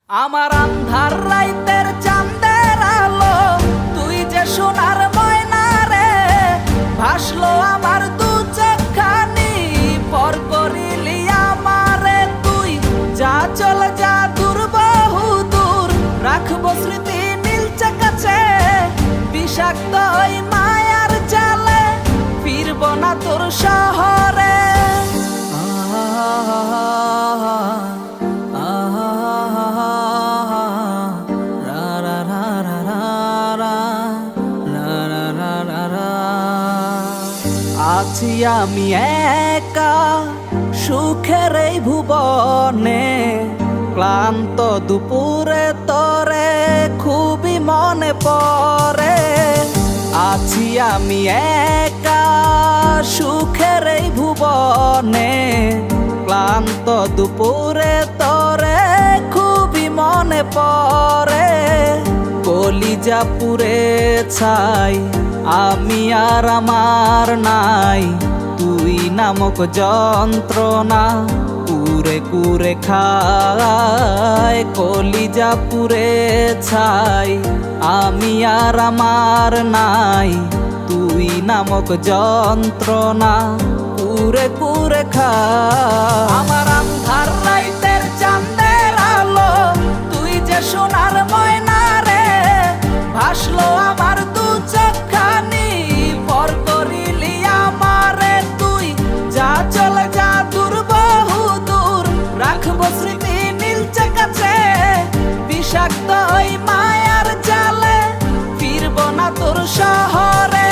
আমার আন্ধার রাইতের চাঁদের আলো, তুই যে সোনার ময়না রে, ভাসলো আমার দু চোখখানি, পর করিলি আমারে তুই। যা চলে যা দূর বহু দূর, রাখবো স্মৃতি নীলচে কাছে, বিষাক্ত ওই মায়ার জালে, ফিরব না তোর শহরে। আছি আমি একা সুখের এই ভুবনে, ক্লান্ত দুপুরে তরে খুবই মনে পড়ে। আছি আমি একা সুখের এই ভুবনে, ক্লান্ত দুপুরে তরে খুবই মনে পড়ে। কলিজা পুড়ে ছাই আমি আর আমার নাই, তুই নামক যন্ত্রণা কুরে কুরে খায়। কলিজা পুড়ে ছাই আমি আর আমার নাই, তুই নামক যন্ত্রণা কুরে কুরে খায়। আমার আন্ধার রাইতের চাঁদের আলো, তুই যে সোনার ময়না রে, ভাসলো আমার দু চোখখানি, পর করিলি আমারে তুই। যা চলে যা দূর বহু দূর, রাখবো স্মৃতি নীলচে কাছে, বিষাক্ত ওই মায়ার জালে, ফিরব না তোর শহরে।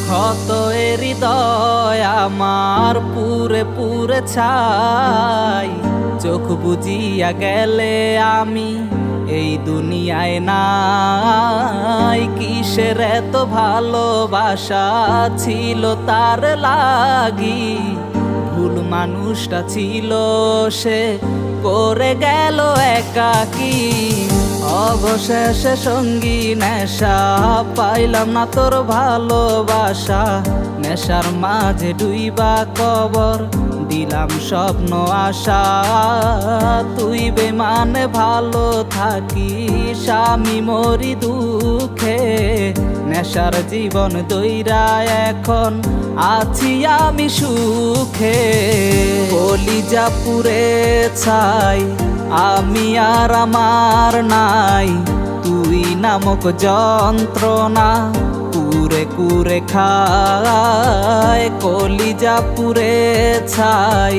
ক্ষত হৃদয় আমার পুরে পুরে ছাই, চোখ বুজিয়া গেলে আমি এই দুনিয়ায় নাই। কিসের এত ভালোবাসা ছিল তার লাগি, ভুল মানুষটা ছিল সে, করে গেল একাকী। অবশেষে সঙ্গী নেশা, পাইলাম না তোর ভালোবাসা, নেশার মাঝে ডুইবা কবর দিলাম স্বপ্ন আশা। তুই বেমানে ভালো থাকিস, আমি মরি দুঃখে, নেশার জীবন দইরা এখন আছি আমি সুখে। কলিজা পুড়ে ছাই আমি আর আমার নাই, তুই নামক যন্ত্রণা কুরে কুরে খায়। কলিজা পুড়ে ছাই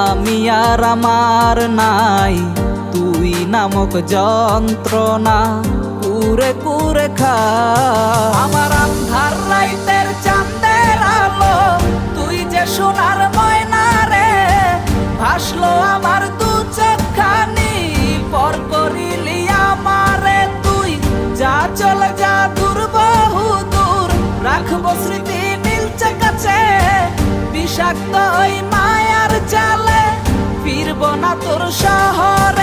আমি আর আমার নাই, তুই নামক যন্ত্রণা কুরে কুরে খায়। আমার আন্ধার রাইতের চাঁদের আলো, তুই যে সোনার ময়না রে, ভাসলো আমার দু চোখখানি, পর করিলি আমারে তুই। যা চলে যা দূর বহু দূর, রাখবো স্মৃতি নীলচে কাছে, বিষাক্ত ওই মায়ার জালে, ফিরব না তোর শহর।